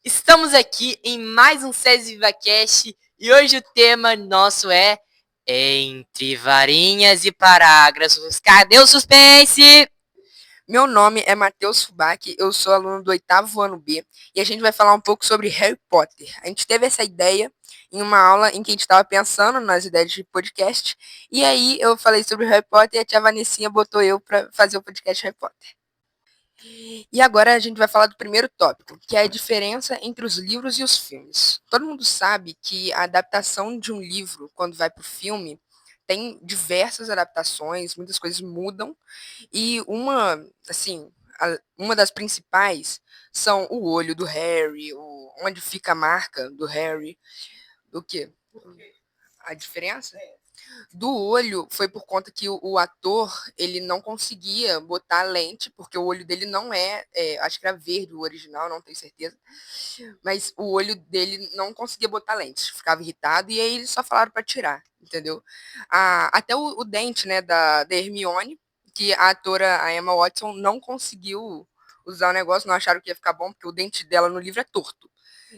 Estamos aqui em mais um SES VivaCast e hoje o tema nosso é Entre Varinhas e Parágrafos. Cadê o suspense? Meu nome é Matheus Fubak, eu sou aluno do oitavo ano B e a gente vai falar um pouco sobre Harry Potter. A gente teve essa ideia em uma aula em que a gente estava pensando nas ideias de podcast e aí eu falei sobre Harry Potter e a tia Vanessinha botou eu para fazer o podcast Harry Potter. E agora a gente vai falar do primeiro tópico, que é a diferença entre os livros e os filmes. Todo mundo sabe que a adaptação de um livro, quando vai para o filme, tem diversas adaptações, muitas coisas mudam, e uma das principais são o olho do Harry, onde fica a marca do Harry, o quê? A diferença? Do olho foi por conta que o ator ele não conseguia botar lente, porque o olho dele não acho que era verde o original, não tenho certeza, mas o olho dele não conseguia botar lente, ficava irritado e aí eles só falaram para tirar, entendeu? Até o dente, né, da Hermione, que a atora, a Emma Watson, não conseguiu usar o negócio, não acharam que ia ficar bom, porque o dente dela no livro é torto.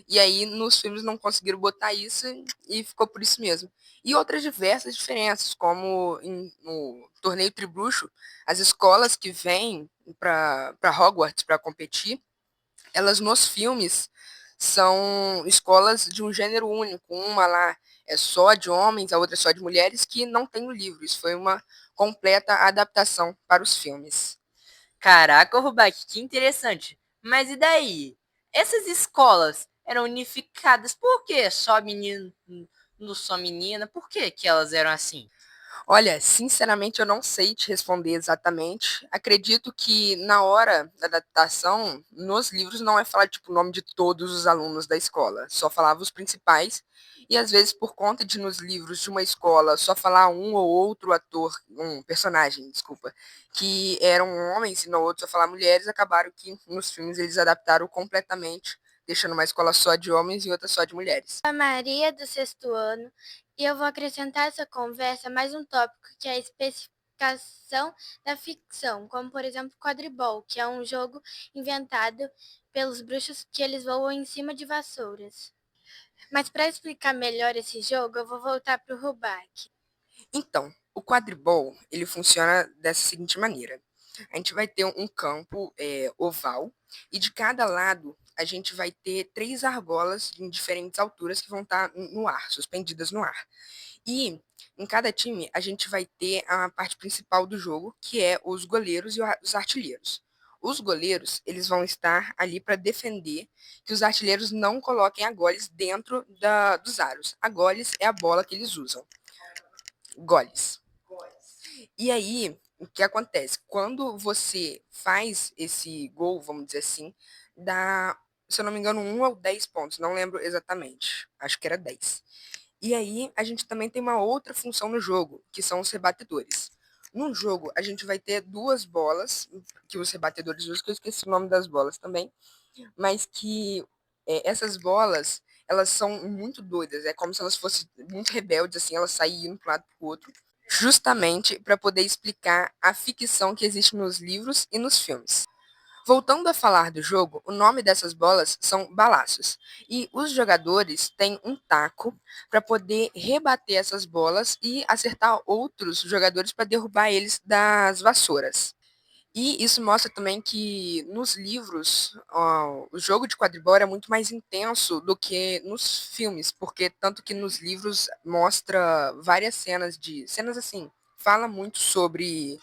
E aí, nos filmes, não conseguiram botar isso e ficou por isso mesmo. E outras diversas diferenças, como no torneio Tribruxo, as escolas que vêm para Hogwarts para competir, elas nos filmes são escolas de um gênero único. Uma lá é só de homens, a outra é só de mulheres, que não tem no livro. Isso foi uma completa adaptação para os filmes. Caraca, Rubac, que interessante. Mas e daí? Essas escolas eram unificadas por quê? Só menino, não só menina? Por que que elas eram assim? Olha, sinceramente eu não sei te responder exatamente. Acredito que na hora da adaptação, nos livros não é falar tipo o nome de todos os alunos da escola, só falava os principais. E às vezes por conta de nos livros de uma escola só falar um ou outro ator, um personagem, desculpa, que eram homens e no outro só falar mulheres, acabaram que nos filmes eles adaptaram completamente, deixando uma escola só de homens e outra só de mulheres. A Maria do sexto ano e eu vou acrescentar a essa conversa mais um tópico que é a especificação da ficção, como por exemplo quadribol, que é um jogo inventado pelos bruxos que eles voam em cima de vassouras. Mas para explicar melhor esse jogo, eu vou voltar para o Rubac. Então, o quadribol, ele funciona dessa seguinte maneira. A gente vai ter um campo oval e de cada lado a gente vai ter 3 argolas em diferentes alturas que vão estar no ar, suspendidas no ar. E em cada time a gente vai ter a parte principal do jogo, que é os goleiros e os artilheiros. Os goleiros, eles vão estar ali para defender que os artilheiros não coloquem a goles dentro dos aros. A goles é a bola que eles usam. Goles. E aí, o que acontece? Quando você faz esse gol, vamos dizer assim, dá, se eu não me engano, 1 ou 10 pontos, não lembro exatamente, acho que era 10. E aí, a gente também tem uma outra função no jogo, que são os rebatedores. No jogo, a gente vai ter 2 bolas, que os rebatedores usam, que eu esqueci o nome das bolas também, mas que essas bolas, elas são muito doidas, é como se elas fossem muito rebeldes, assim, elas saíam para um lado para o outro, justamente para poder explicar a ficção que existe nos livros e nos filmes. Voltando a falar do jogo, o nome dessas bolas são balaços. E os jogadores têm um taco para poder rebater essas bolas e acertar outros jogadores para derrubar eles das vassouras. E isso mostra também que nos livros, o jogo de quadribol é muito mais intenso do que nos filmes, porque tanto que nos livros mostra várias cenas assim, fala muito sobre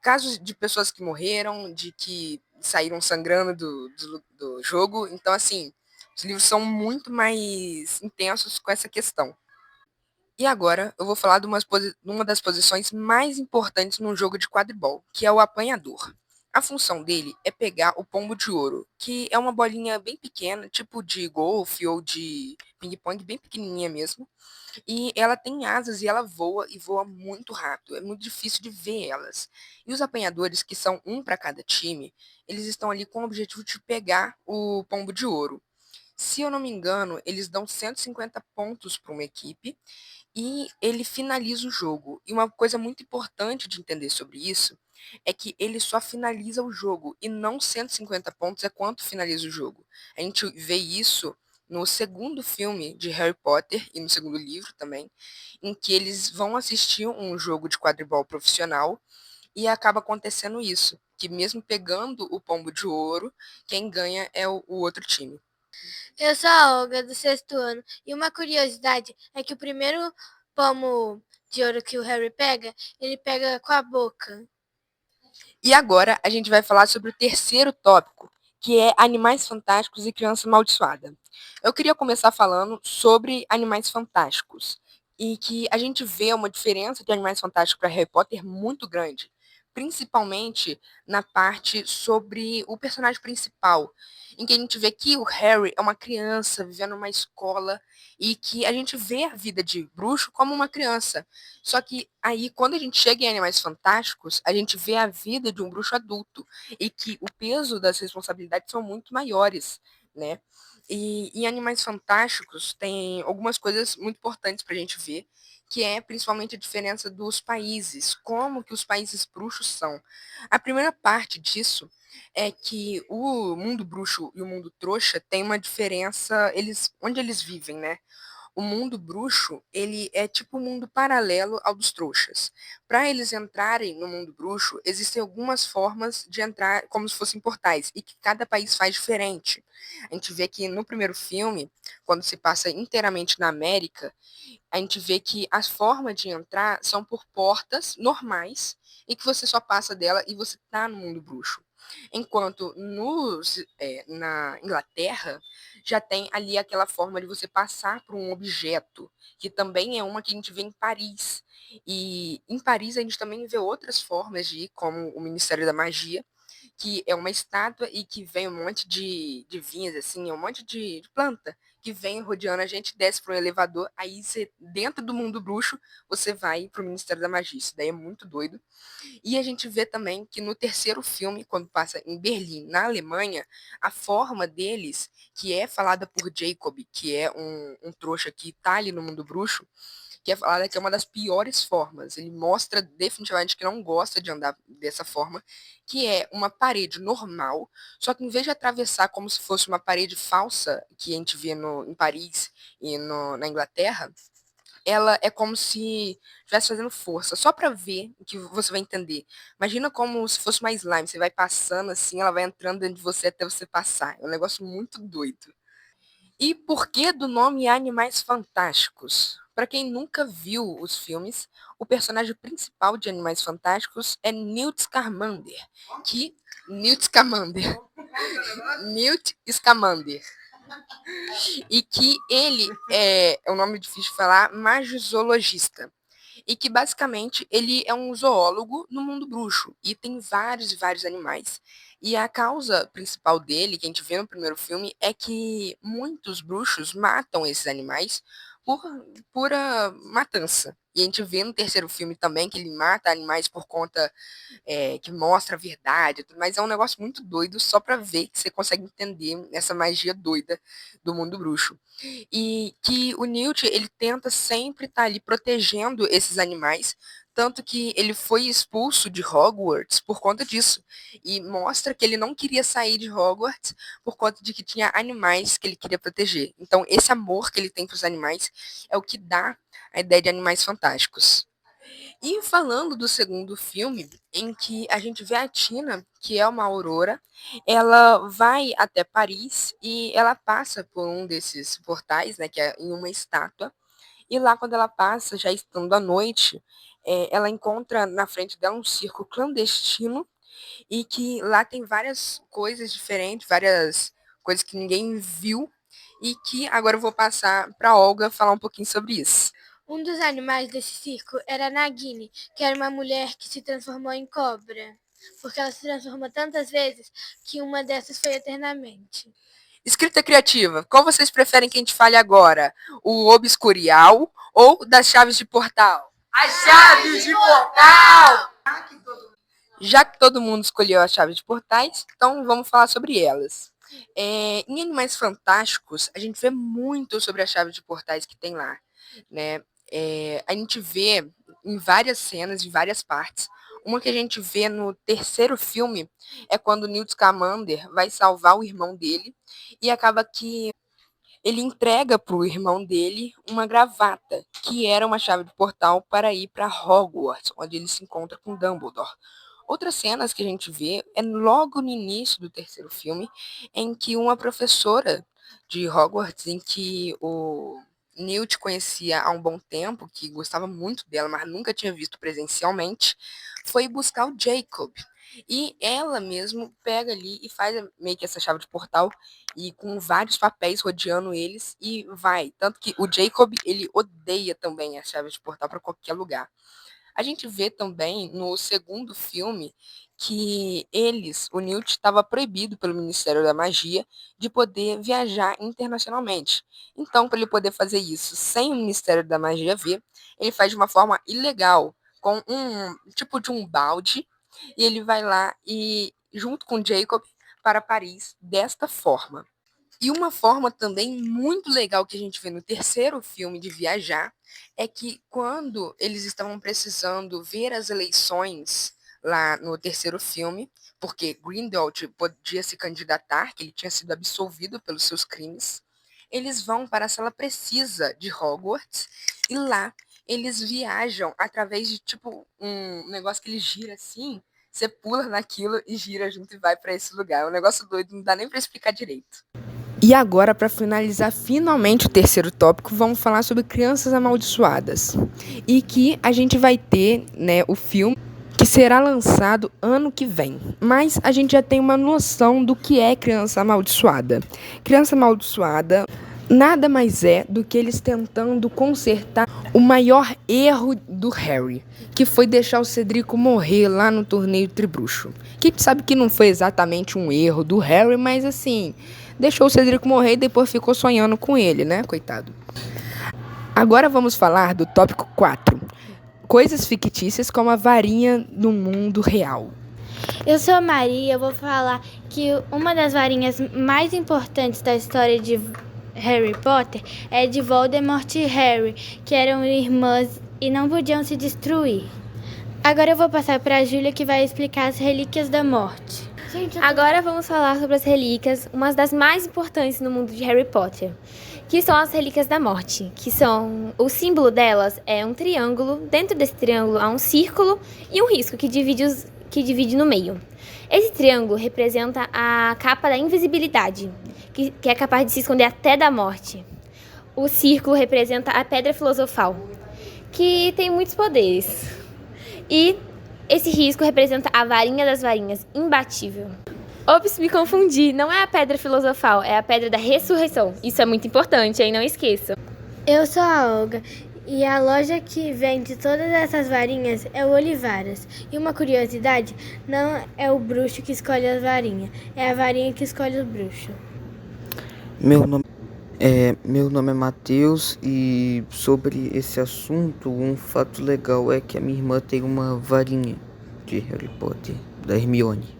casos de pessoas que morreram, de que saíram sangrando do jogo. Então, assim, os livros são muito mais intensos com essa questão. E agora eu vou falar de uma das posições mais importantes num jogo de quadribol, que é o apanhador. A função dele é pegar o pombo de ouro, que é uma bolinha bem pequena, tipo de golfe ou de ping-pong, bem pequenininha mesmo. E ela tem asas e ela voa e voa muito rápido. É muito difícil de ver elas. E os apanhadores, que são um para cada time, eles estão ali com o objetivo de pegar o pombo de ouro. Se eu não me engano, eles dão 150 pontos para uma equipe e ele finaliza o jogo. E uma coisa muito importante de entender sobre isso é que ele só finaliza o jogo e não 150 pontos é quanto finaliza o jogo. A gente vê isso no segundo filme de Harry Potter e no segundo livro também, em que eles vão assistir um jogo de quadribol profissional e acaba acontecendo isso, que mesmo pegando o pombo de ouro, quem ganha é o outro time. Eu sou a Olga, do sexto ano, e uma curiosidade é que o primeiro pomo de ouro que o Harry pega, ele pega com a boca. E agora a gente vai falar sobre o terceiro tópico, que é Animais Fantásticos e Criança Amaldiçoada. Eu queria começar falando sobre Animais Fantásticos, e que a gente vê uma diferença de Animais Fantásticos para Harry Potter muito grande, principalmente na parte sobre o personagem principal, em que a gente vê que o Harry é uma criança vivendo numa escola e que a gente vê a vida de bruxo como uma criança. Só que aí, quando a gente chega em Animais Fantásticos, a gente vê a vida de um bruxo adulto e que o peso das responsabilidades são muito maiores, né? E em Animais Fantásticos tem algumas coisas muito importantes para a gente ver, que é principalmente a diferença dos países, como que os países bruxos são. A primeira parte disso é que o mundo bruxo e o mundo trouxa tem uma diferença, onde eles vivem, né? O mundo bruxo, ele é tipo um mundo paralelo ao dos trouxas. Para eles entrarem no mundo bruxo, existem algumas formas de entrar como se fossem portais, e que cada país faz diferente. A gente vê que no primeiro filme, quando se passa inteiramente na América, a gente vê que as formas de entrar são por portas normais, e que você só passa dela e você está no mundo bruxo. Enquanto na Inglaterra, já tem ali aquela forma de você passar por um objeto, que também é uma que a gente vê em Paris. E em Paris a gente também vê outras formas de ir, como o Ministério da Magia, que é uma estátua e que vem um monte de vinhas, assim, um monte de planta que vem rodeando a gente, desce para um elevador, aí você, dentro do mundo bruxo, você vai para o Ministério da Magia. Isso daí é muito doido. E a gente vê também que no terceiro filme, quando passa em Berlim, na Alemanha, a forma deles, que é falada por Jacob, que é um trouxa que está ali no mundo bruxo, que é falada que é uma das piores formas. Ele mostra definitivamente que não gosta de andar dessa forma, que é uma parede normal, só que em vez de atravessar como se fosse uma parede falsa, que a gente vê em Paris e na Inglaterra, ela é como se estivesse fazendo força, só para ver que você vai entender. Imagina como se fosse uma slime, você vai passando assim, ela vai entrando dentro de você até você passar. É um negócio muito doido. E por que do nome Animais Fantásticos? Para quem nunca viu os filmes, o personagem principal de Animais Fantásticos é Newt Scamander, que Newt Scamander, Newt Scamander, e que ele é um nome difícil de falar, magizoologista. E que basicamente ele é um zoólogo no mundo bruxo e tem vários e vários animais. E a causa principal dele, que a gente vê no primeiro filme, é que muitos bruxos matam esses animais por pura matança. E a gente vê no terceiro filme também que ele mata animais por conta que mostra a verdade, mas é um negócio muito doido só para ver que você consegue entender essa magia doida do mundo bruxo. E que o Newt, ele tenta sempre estar ali protegendo esses animais, tanto que ele foi expulso de Hogwarts por conta disso. E mostra que ele não queria sair de Hogwarts por conta de que tinha animais que ele queria proteger. Então, esse amor que ele tem para os animais é o que dá a ideia de Animais Fantásticos. E falando do segundo filme, em que a gente vê a Tina, que é uma aurora, ela vai até Paris e ela passa por um desses portais, né, que é em uma estátua. E lá, quando ela passa, já estando à noite, ela encontra na frente dela um circo clandestino e que lá tem várias coisas diferentes, várias coisas que ninguém viu e que agora eu vou passar para a Olga falar um pouquinho sobre isso. Um dos animais desse circo era a Nagini, que era uma mulher que se transformou em cobra, porque ela se transformou tantas vezes que uma dessas foi eternamente. Escrita criativa. Qual vocês preferem que a gente fale agora? O obscurial ou das chaves de portal? As chaves de portal! Já que todo mundo escolheu as chaves de portais, então vamos falar sobre elas. Em Animais Fantásticos, a gente vê muito sobre as chaves de portais que tem lá, né? a gente vê em várias cenas, em várias partes. Uma que a gente vê no terceiro filme é quando Newt Scamander vai salvar o irmão dele e acaba que ele entrega para o irmão dele uma gravata, que era uma chave de portal para ir para Hogwarts, onde ele se encontra com Dumbledore. Outras cenas que a gente vê é logo no início do terceiro filme, em que uma professora de Hogwarts, em que o Newt conhecia há um bom tempo, que gostava muito dela, mas nunca tinha visto presencialmente, foi buscar o Jacob. E ela mesmo pega ali e faz meio que essa chave de portal e com vários papéis rodeando eles e vai. Tanto que o Jacob, ele odeia também a chave de portal para qualquer lugar. A gente vê também no segundo filme que o Newt estava proibido pelo Ministério da Magia de poder viajar internacionalmente. Então, para ele poder fazer isso sem o Ministério da Magia ver, ele faz de uma forma ilegal, com um tipo de um balde, e ele vai lá e junto com Jacob para Paris desta forma. E uma forma também muito legal que a gente vê no terceiro filme de viajar é que quando eles estavam precisando ver as eleições lá no terceiro filme, porque Grindelwald podia se candidatar, que ele tinha sido absolvido pelos seus crimes, eles vão para a sala precisa de Hogwarts e lá eles viajam através de tipo um negócio que ele gira assim, você pula naquilo e gira junto e vai para esse lugar. É um negócio doido, não dá nem para explicar direito. E agora, para finalizar finalmente o terceiro tópico, vamos falar sobre Crianças Amaldiçoadas. E que a gente vai ter, né, o filme que será lançado ano que vem. Mas a gente já tem uma noção do que é Criança Amaldiçoada. Criança Amaldiçoada nada mais é do que eles tentando consertar o maior erro do Harry, que foi deixar o Cedrico morrer lá no torneio Tribruxo. Que sabe que não foi exatamente um erro do Harry, mas assim, deixou o Cedrico morrer e depois ficou sonhando com ele, né, coitado. Agora vamos falar do tópico 4. Coisas fictícias como a varinha no mundo real. Eu sou a Maria e eu vou falar que uma das varinhas mais importantes da história de Harry Potter é de Voldemort e Harry, que eram irmãs e não podiam se destruir. Agora eu vou passar para a Júlia, que vai explicar as Relíquias da Morte. Agora vamos falar sobre as relíquias, uma das mais importantes no mundo de Harry Potter, que são as Relíquias da Morte, que são, o símbolo delas é um triângulo, dentro desse triângulo há um círculo e um risco que divide no meio. Esse triângulo representa a capa da invisibilidade, que é capaz de se esconder até da morte. O círculo representa a Pedra Filosofal, que tem muitos poderes. E esse risco representa a Varinha das Varinhas, imbatível. Ops, me confundi. Não é a Pedra Filosofal, é a Pedra da Ressurreição. Isso é muito importante, hein? Não esqueçam. Eu sou a Olga e a loja que vende todas essas varinhas é o Olivaras. E uma curiosidade, não é o bruxo que escolhe a varinha, é a varinha que escolhe o bruxo. Meu nome é Matheus e sobre esse assunto, um fato legal é que a minha irmã tem uma varinha de Harry Potter, da Hermione.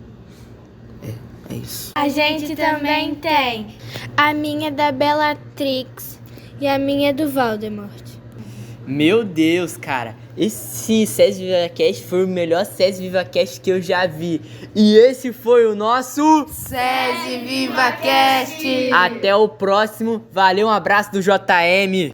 É isso. A gente também tem. A minha é da Bellatrix e a minha é do Voldemort. Meu Deus, cara. Esse SES VivaCast foi o melhor SES VivaCast que eu já vi. E esse foi o nosso SESI VivaCast! Até o próximo. Valeu, um abraço do JM.